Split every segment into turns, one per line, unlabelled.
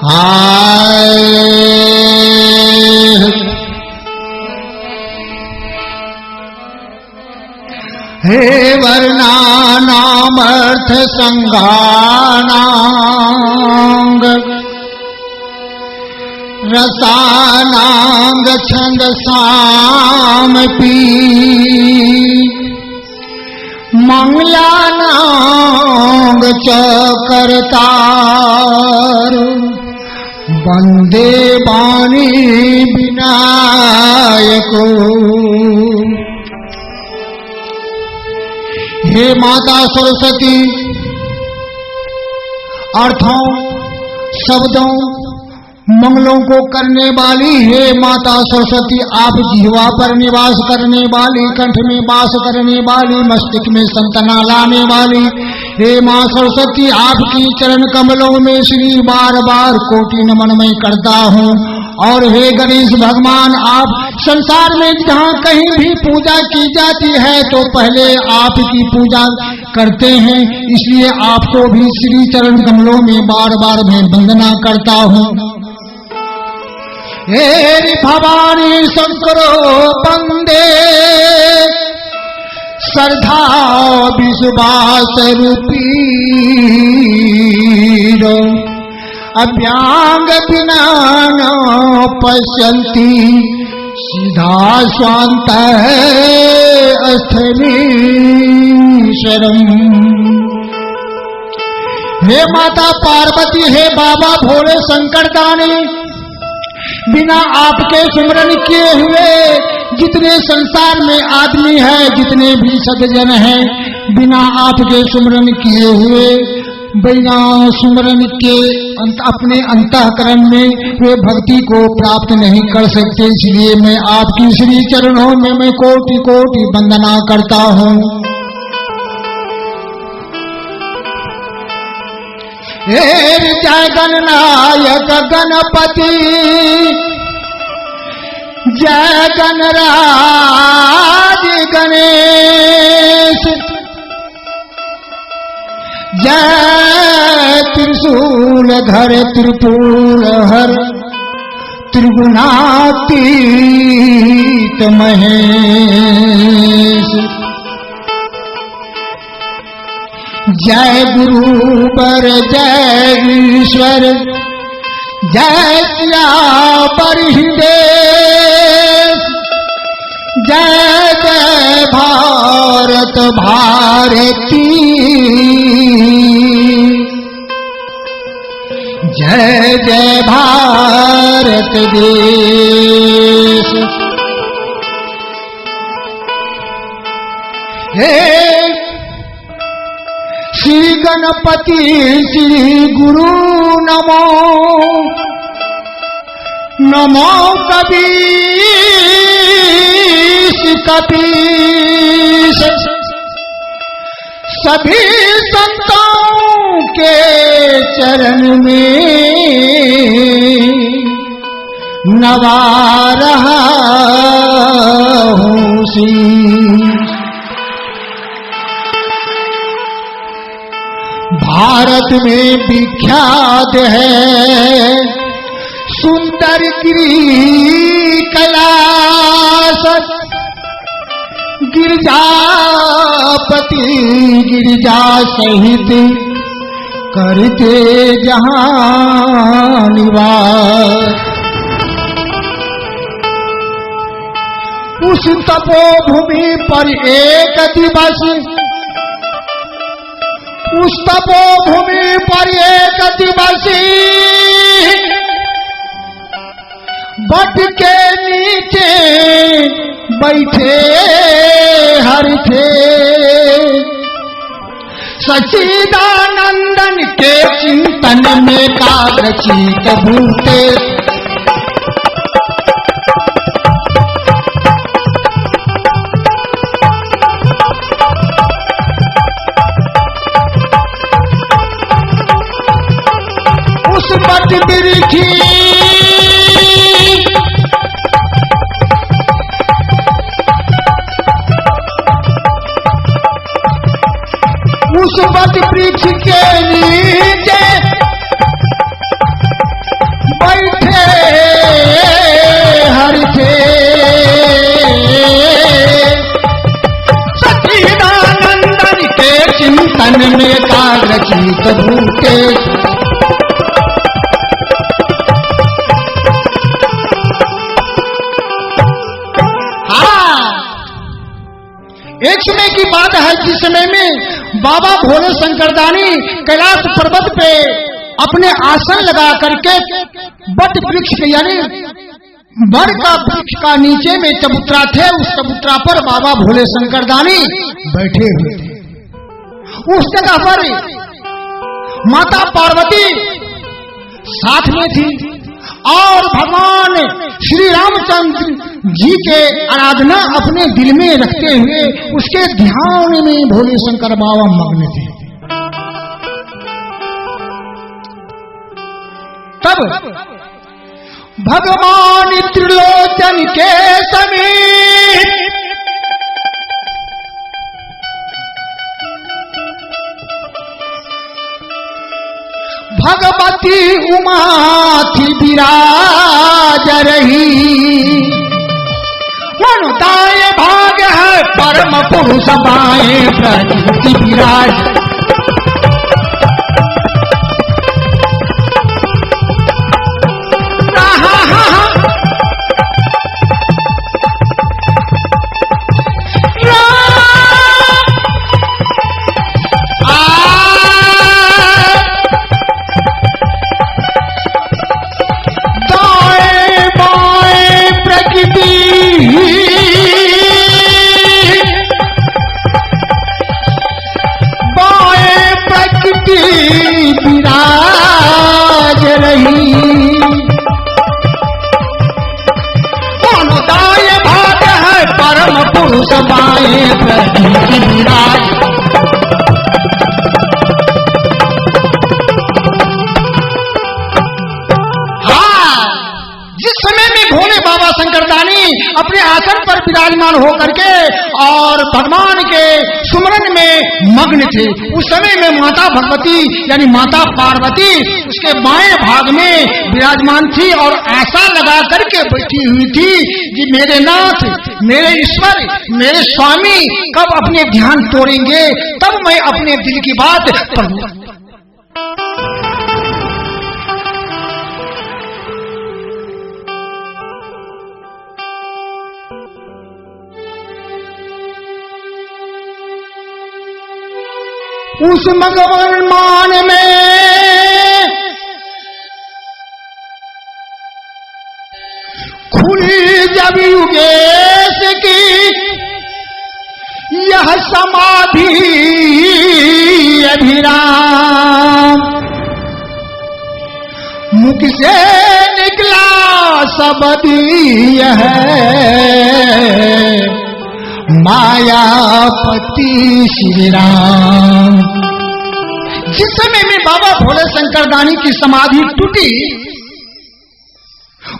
हाय हे वर्णानामर्थ संघानांग रसानांग छंदसामपि मंगलानांग च कर्तारु वंदे वाणी विनायको। हे माता सरस्वती, अर्थों शब्दों मंगलों को करने वाली हे माता सरस्वती, आप जिह्वा पर निवास करने वाली, कंठ में वास करने वाली, मस्तिष्क में संतना लाने वाली हे मां सरस्वती, आपकी चरण कमलों में श्री बार बार कोटि नमन मैं करता हूँ। और हे गणेश भगवान, आप संसार में जहाँ कहीं भी पूजा की जाती है तो पहले आपकी पूजा करते हैं, इसलिए आपको भी श्री चरण कमलों में बार बार मैं वंदना करता हूँ। हे भवानी शंकरो वंदे श्रद्धा विश्वास रूपी अभ्यांग बिना न पश्यन्ति सीधा स्वांत स्थलीश्वरम। हे माता पार्वती, हे बाबा भोले शंकर दानी, बिना आपके सुमरन किए हुए जितने संसार में आदमी है, जितने भी सज्जन हैं, बिना आपके सुमरन किए हुए, बिना सुमरन के अपने अंतःकरण में वे भक्ति को प्राप्त नहीं कर सकते। इसलिए मैं आपकी श्री चरणों में मैं कोटि कोटि वंदना करता हूँ। हे जय गणनायक गणपति, जय गणराज गणेश, जय त्रिशूल धर त्रिपुर हर त्रिगुणातीत महेश, जय गुरुवर जय ईश्वर, जय सियावर हिंदेश, जय जय भारत भारती, जय जय भारत देश। हे श्री गणपति श्री गुरु नमो, नमो कबीर कपीश, सभी संतों के चरण में नवा रहा हूँ शीश। भारत में विख्यात है सुंदर गिरी कला, गिरजापति गिरिजा सहित करते जहां निवास। उस तपोभूमि पर एक दिवस, उस तपोभूमि पर एक दिवस बट के नीचे बैठे हर थे सच्चिदानंदन के चिंतन में कागचित भूते। उस बट बिरखी उस बट वृक्ष के नीचे चीत भूतेश। एक समय की बात है जिस समय में बाबा भोले शंकरदानी कैलाश पर्वत पे अपने आसन लगा करके बट वृक्ष के यानी बड़ का वृक्ष का नीचे में चबूतरा थे, उस चबूतरा पर बाबा भोले शंकरदानी बैठे हुए थे। उस जगह पर माता पार्वती साथ में थी और भगवान श्री रामचंद्र जी के आराधना अपने दिल में रखते हुए उसके ध्यान में भोले शंकर बाबा मग्न थे। तब भगवान त्रिलोचन के समीप भगवती उमा थी विराज रही। मनुताए भाग है परम पुरुष बाए प्रकृति विराज। विराज रही। अनुदाय भाग है परम पुरुष बाए प्रकृति विराज। शंकरदानी अपने आसन पर विराजमान होकर के और भगवान के सुमरन में मग्न थे। उस समय में माता भगवती यानी माता पार्वती उसके बाएं भाग में विराजमान थी और ऐसा लगा करके बैठी हुई थी कि मेरे नाथ, मेरे ईश्वर, मेरे स्वामी कब अपने ध्यान तोड़ेंगे, तब मैं अपने दिल की बात पढ़ूंगा। उस मगन मान में खुली जब युगेश की यह समाधि अभिराम। मुख से निकला शब्द यह मायापति श्री राम। जिस समय में बाबा भोले शंकरदानी की समाधि टूटी,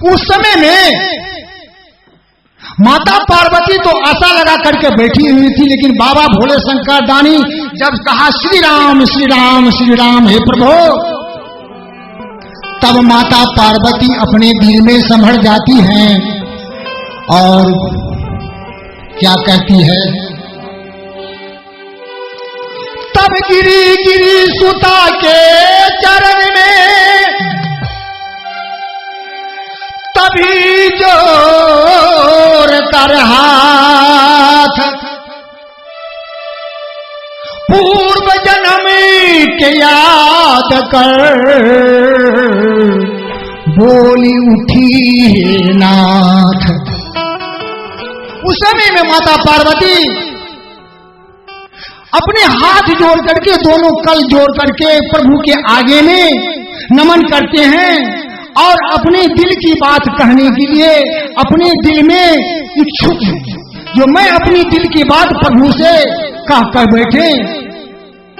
उस समय में माता पार्वती तो आशा लगा करके बैठी हुई थी, लेकिन बाबा भोले शंकरदानी जब कहा श्री राम श्री राम श्री राम हे प्रभु, तब माता पार्वती अपने दिल में संभल जाती हैं और क्या कहती है, तब गिरी गिरी सुता के चरण में तभी जोर कर हाथ पूर्व जन्म के याद कर बोली उठी नाथ। उस समय में माता पार्वती अपने हाथ जोड़ करके, दोनों कल जोड़ करके प्रभु के आगे में नमन करते हैं और अपने दिल की बात कहने के लिए अपने दिल में इच्छुक है, जो मैं अपनी दिल की बात प्रभु से कह कर बैठे,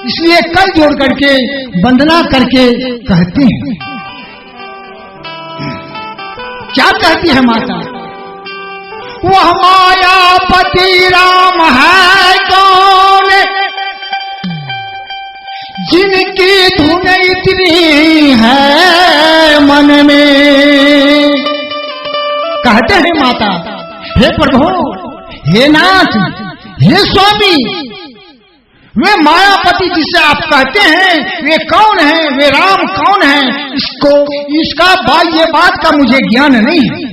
इसलिए कल जोड़ करके वंदना करके कहते हैं। क्या कहती है माता, वह मायापति राम है कौन, जिनकी धुन इतनी है मन में। कहते हैं माता, हे प्रभु, हे नाथ, हे स्वामी, वे मायापति जिसे आप कहते हैं वे कौन है, वे राम कौन है, इसका ये बात का मुझे ज्ञान नहीं है।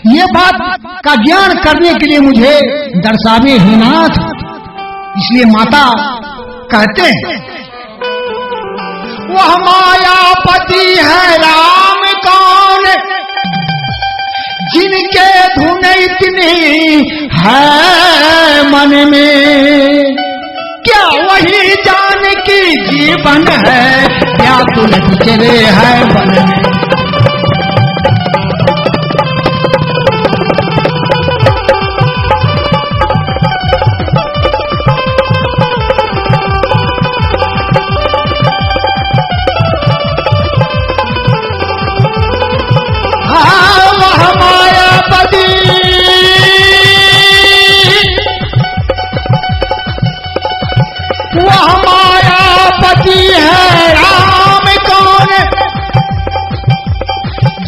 ये बात का ज्ञान करने के लिए मुझे दर्शावे हे नाथ। इसलिए माता कहते हैं वह मायापति है राम कौन, जिनके धुन इतनी है मन में, क्या वही जानकी जीवन है, व्याकुल बिचरे है वन में। है राम कौन,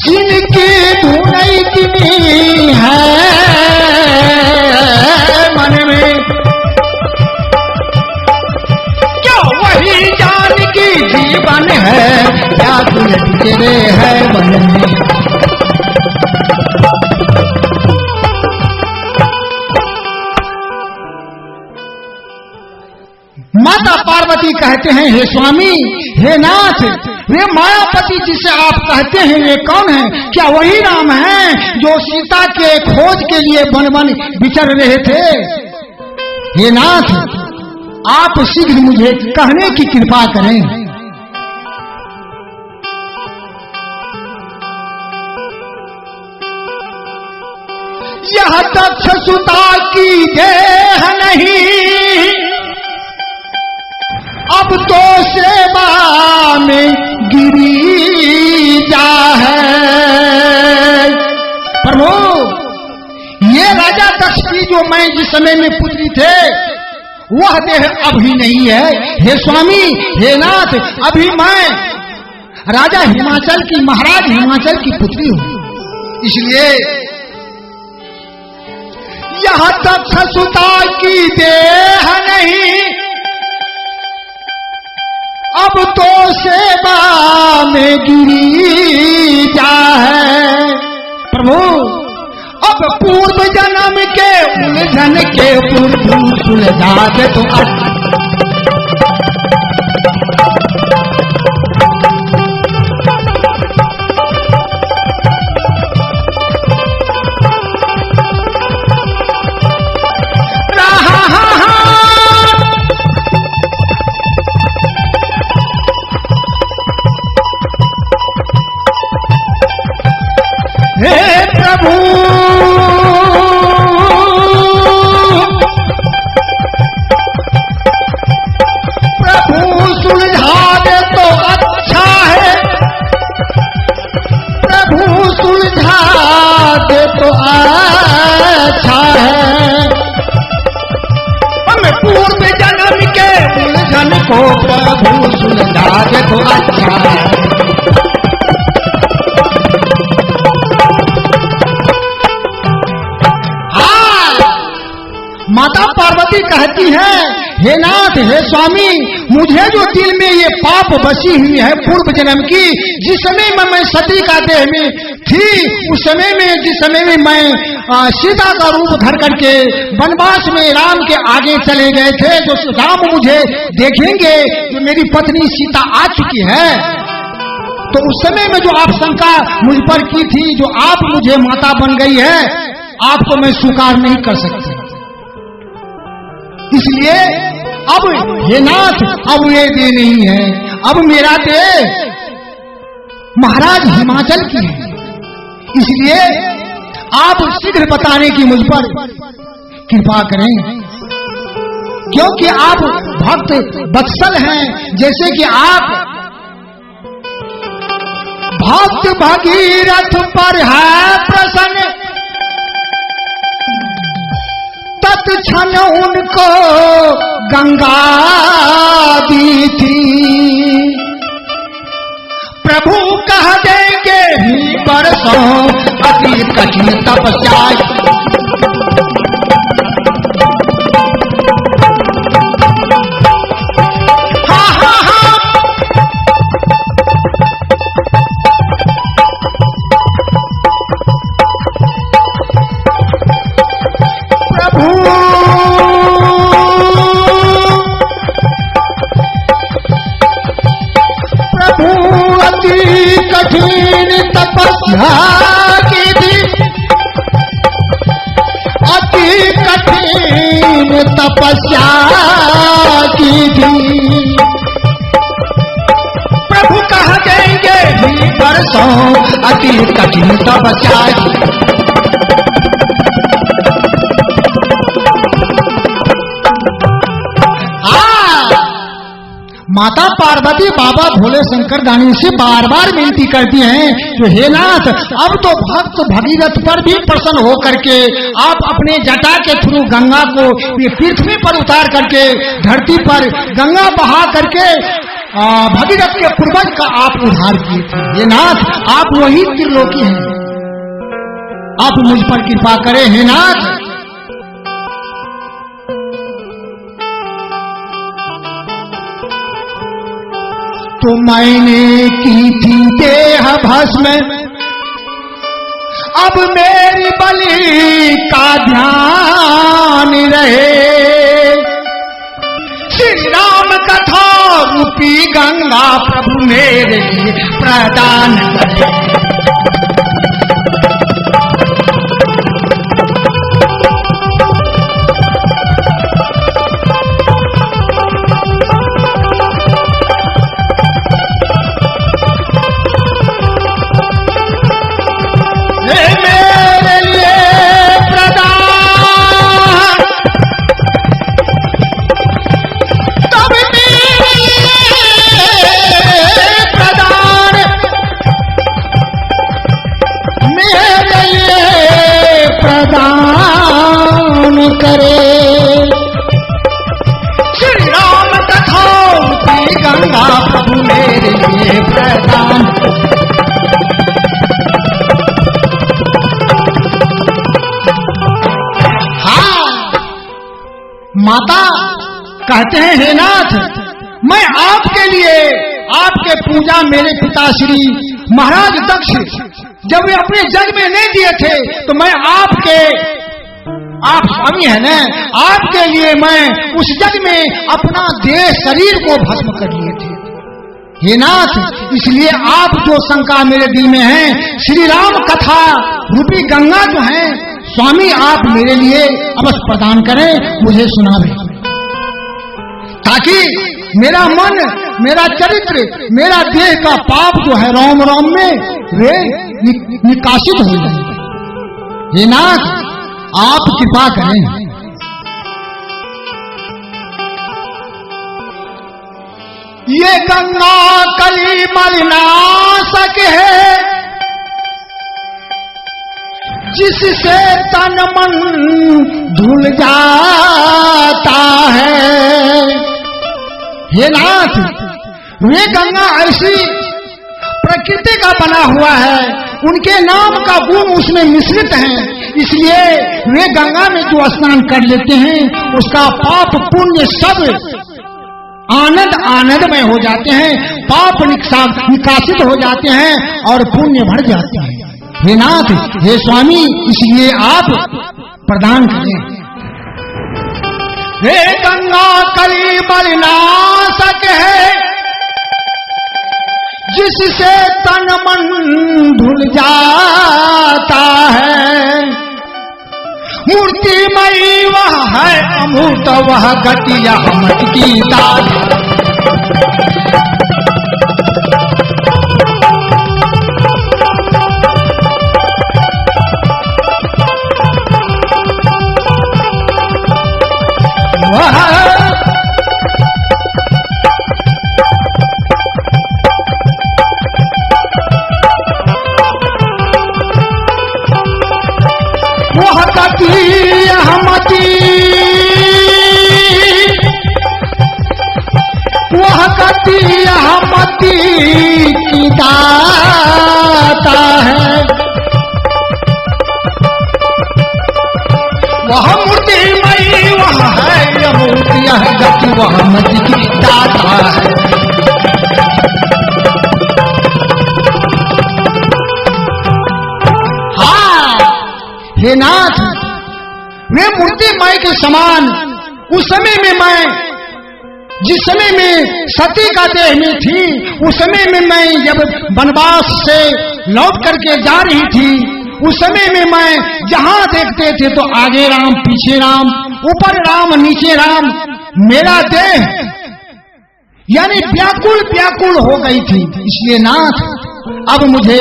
जिनकी धुन इतनी है मन में, क्या वही जानकी जीवन है, व्याकुल बिचरे है वन में। माता पार्वती कहते हैं हे स्वामी, हे नाथ, वे मायापति जिसे आप कहते हैं वे कौन है, क्या वही राम है जो सीता के खोज के लिए वन वन विचर रहे थे। हे नाथ, आप शीघ्र मुझे कहने की कृपा करें। यह दक्ष सुता की देह नहीं, अब तो सेवा में गिरी जा है। प्रभु, ये राजा दक्ष की जो मैं जिस समय में पुत्री थे वह देह अभी नहीं है। हे स्वामी, हे नाथ, अभी मैं राजा हिमाचल की, महाराज हिमाचल की पुत्री हूं। इसलिए यह दक्ष सुता की देह नहीं, अब तो सेवा में गिरी जा है। प्रभु, अब पूर्व जन्म के उलझन के पूर्व सुलझा दे तो को प्रभु सुलझा दे तो अच्छा है। माता पार्वती कहती है हे नाथ, हे स्वामी, मुझे जो दिल में ये पाप बसी हुई है पूर्व जन्म की, जिस समय में मैं सती का देह में थी, उस समय में जिस समय में मैं सीता का रूप धर करके वनवास में राम के आगे चले गए थे, जो राम मुझे देखेंगे जो मेरी पत्नी सीता आ चुकी है, तो उस समय में जो आप शंका मुझ पर की थी, जो आप मुझे माता बन गई है, आपको मैं स्वीकार नहीं कर सकती। इसलिए अब हे नाथ, अब ये दे नहीं है, अब मेरा देह महाराज हिमाचल की है। इसलिए आप शीघ्र बताने की मुझ पर कृपा करें, क्योंकि आप भक्त वत्सल हैं। जैसे कि आप भक्त भगीरथ पर है प्रसन्न, तत्क्षण उनको गंगा दी थी। प्रभु कह देंगे ही बरसों अति कठिन तपस्या। कठिन तपस्या की थी, अति कठिन तपस्या की थी। प्रभु कह देंगे भी बरसों अति कठिन तपस्या की। माता पार्वती बाबा भोले शंकर दानी से बार बार विनती करती हैं कि हे नाथ, अब तो भक्त भगीरथ पर भी प्रसन्न हो करके आप अपने जटा के थ्रू गंगा को ये पृथ्वी पर उतार करके धरती पर गंगा बहा करके भगीरथ के पूर्वज का आप उद्धार किए थे। हे नाथ, आप वही त्रिलोकी हैं, आप मुझ पर कृपा करें हे नाथ। तो मैंने की थी देह भस्म, अब मेरी बलि का ध्यान रहे। श्री राम कथा रूपी गंगा प्रभु मेरे लिए प्रदान करे। माता कहते हैं हे नाथ, मैं आपके लिए आपके पूजा मेरे पिता श्री महाराज दक्ष जब वे अपने जग में नहीं दिए थे तो मैं आप स्वामी है ना, आपके लिए मैं उस जग में अपना देह शरीर को भस्म कर लिए थे। हे नाथ, इसलिए आप जो शंका मेरे दिल में है, श्री राम कथा रूपी गंगा जो है स्वामी आप मेरे लिए अवश्य प्रदान करें, मुझे सुनावे, ताकि मेरा मन, मेरा चरित्र, मेरा देह का पाप जो है रोम रोम में वे निकासित हो जाए। हे नाथ, आप कृपा करें। ये गंगा कली मलिनाशक है, जिससे तन मन धुल जाता है। हे नाथ, वे गंगा ऐसी प्रकृति का बना हुआ है, उनके नाम का गुण उसमें मिश्रित है, इसलिए वे गंगा में जो स्नान कर लेते हैं उसका पाप पुण्य सब आनंद में हो जाते हैं, पाप निकासित हो जाते हैं और पुण्य बढ़ जाते हैं। हे नाथ, हे स्वामी, इसलिए आप प्रदान करें। हे गंगा कली मलिनाशक है, जिससे तन मन धुल जाता है। मूर्तिमयी वह है अमूर्त, वह गति अहमद की दात। वह गति अहमदी की दाता है। वह मूर्तिमयी वह है, यह मूर्ति यह गति वह मति की दाता है। हाँ हे नाथ, वे मूर्तिमय के समान उस समय में मैं जिस समय में सती का देह में थी, उस समय में मैं जब वनवास से लौट करके जा रही थी, उस समय में मैं जहां देखते थे तो आगे राम, पीछे राम, ऊपर राम, नीचे राम, मेरा देह यानी व्याकुल व्याकुल हो गई थी। इसलिए नाथ अब मुझे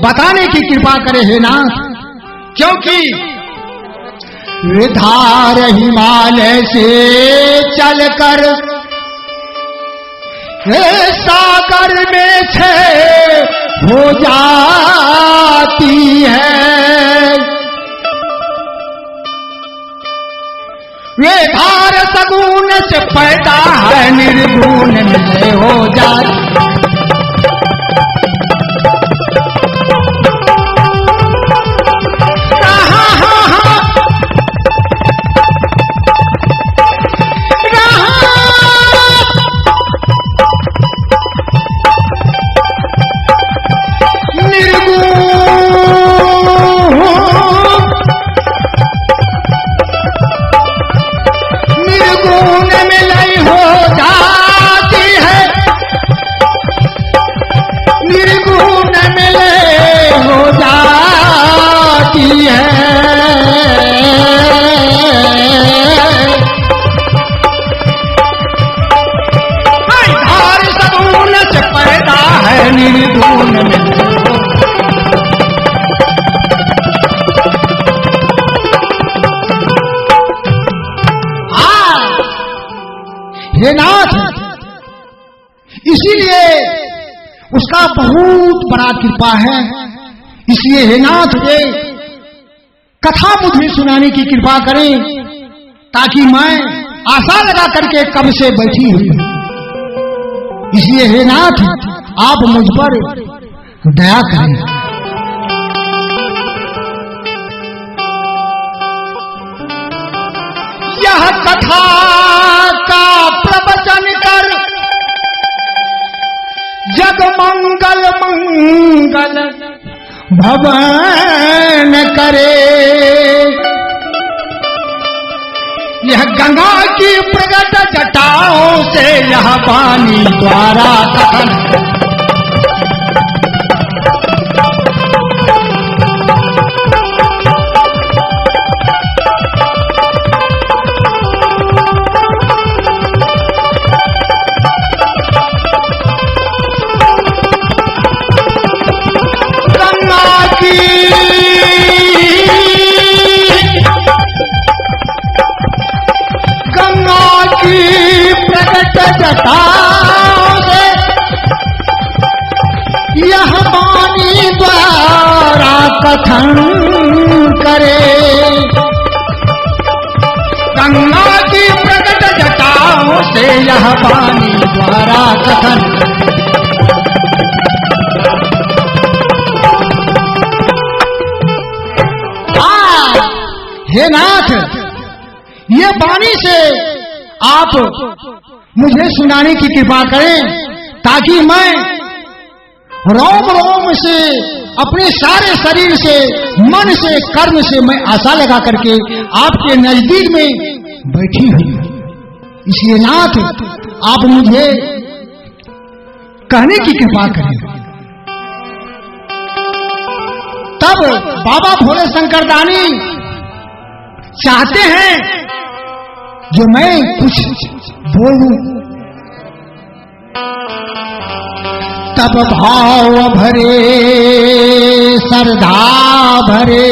बताने की कृपा करे हे नाथ, क्योंकि विधार हिमालय से चलकर सागर में छे हो जाती है, वे धार सगुन से पैदा है निर्गुण में हो जाती। हे नाथ, इसीलिए उसका बहुत बड़ा कृपा है। इसलिए हे नाथ ये कथा मुझे सुनाने की कृपा करें, ताकि मैं आशा लगा करके कब से बैठी हुई। इसलिए हे नाथ आप मुझ पर दया करें। यह कथा का प्रवचन कर जग मंगल मंगल भवन करे। यह गंगा की प्रगट जटाओं से यह पानी द्वारा कथन। यह पानी द्वारा कथन करे। गंगा की प्रकट जटाओं से यह पानी द्वारा कथन। हे नाथ, ये वाणी से आप मुझे सुनाने की कृपा करें, ताकि मैं रोम रोम से, अपने सारे शरीर से, मन से, कर्म से मैं आशा लगा करके आपके नजदीक में बैठी हुई। इसलिए नाथ आप मुझे कहने की कृपा करें। तब बाबा भोले शंकर दानी चाहते हैं जो मैं कुछ बोलूं। तब भाव भरे श्रद्धा भरे,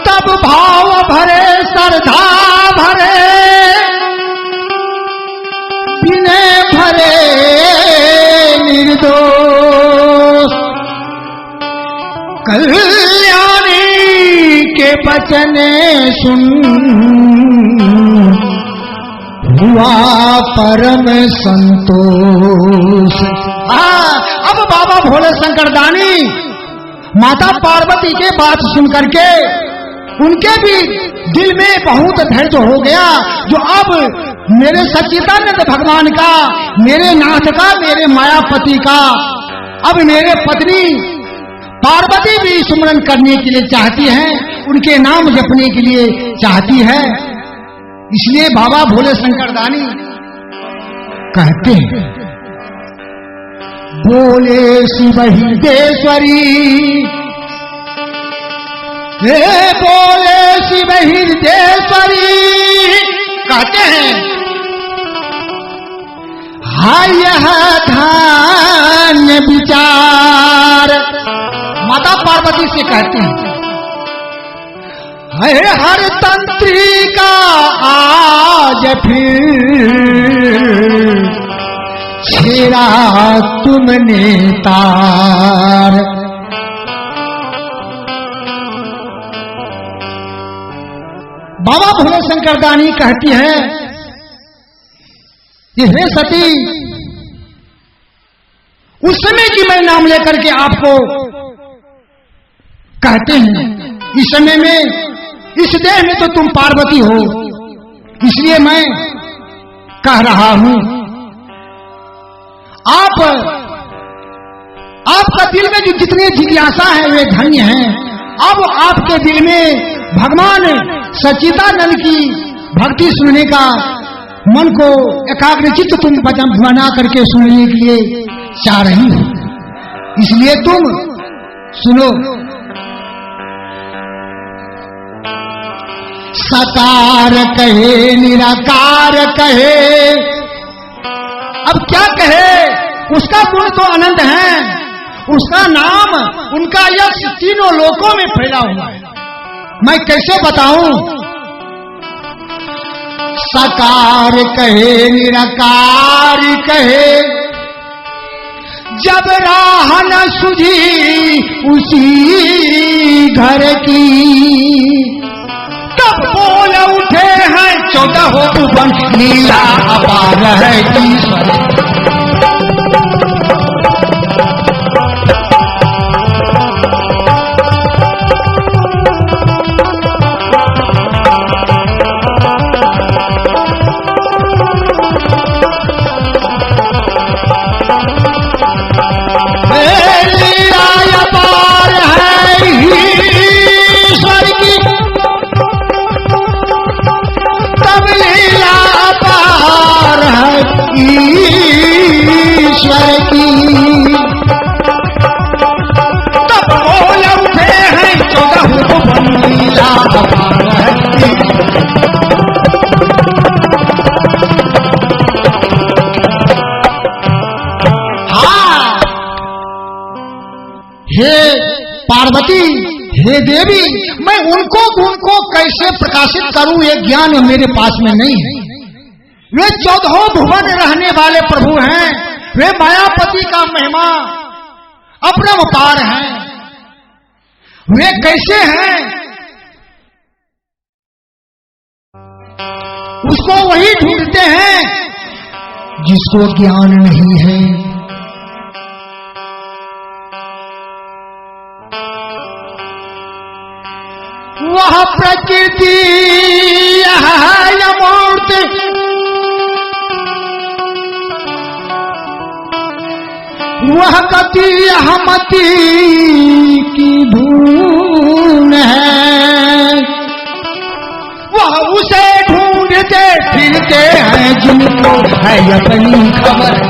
तब भाव भरे श्रद्धा भरे, विनय भरे निर्दोष कल्याणी के बचन सुन हुआ परम संतोष। अब बाबा भोले शंकर दानी माता पार्वती के बात सुन करके उनके भी दिल में बहुत धैर्य हो गया, जो अब मेरे सच्चिदानंद भगवान का, मेरे नाथ का, मेरे मायापति का, अब मेरे पत्नी पार्वती भी सुमरन करने के लिए चाहती हैं, उनके नाम जपने के लिए चाहती है। इसलिए बाबा भोले शंकर दानी कहते हैं, बोले शिव हृदयेश्वरी, हे बोले शिव हृदयेश्वरी, कहते हैं हाय यह धान्य विचार। माता पार्वती से कहते हैं, हर तंत्री का आज फिर छेड़ा तुमने तार। बाबा भोले शंकर दानी कहती है, हे सती, उस समय की मैं नाम लेकर के आपको कहते हैं, इस समय में इस देह में तो तुम पार्वती हो, इसलिए मैं कह रहा हूं, आपका दिल में जो जितनी जिज्ञासा है वे धन्य हैं। अब आपके दिल में भगवान सच्चिदानंद की भक्ति सुनने का मन को एकाग्रचित्त तुम बना करके सुनने के लिए चाह रही हो, इसलिए तुम सुनो। साकार कहे निराकार कहे, अब क्या कहे, उसका गुण तो अनंत है, उसका नाम उनका यश तीनों लोकों में फैला हुआ है, मैं कैसे बताऊं। साकार कहे निराकार कहे, जब राह न सुझी उसी घर की, तब बोल उठे हैं 14 भुवन, लीला अपार है ईश्वर। हे पार्वती, हे देवी, मैं उनको गुण को कैसे प्रकाशित करूं, ये ज्ञान मेरे पास में नहीं है। वे 14 भुवन रहने वाले प्रभु हैं, वे मायापति का महिमा अपरंपार हैं। वे कैसे हैं, उसको वही ढूंढते हैं जिसको ज्ञान नहीं है। वह प्रकृति यह मूर्ति, वह गति यह मति की धून है। वह उसे ढूंढते फिरते हैं जिनको है अपनी खबर।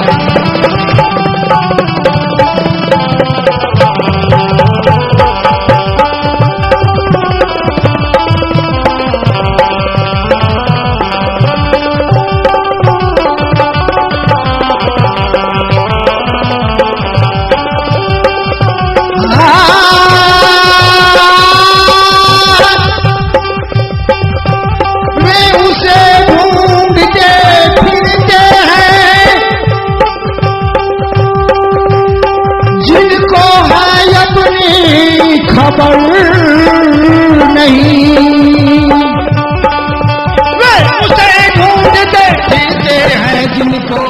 खबर नहीं, वे उसे ढूंढते फिरते हैं जिनको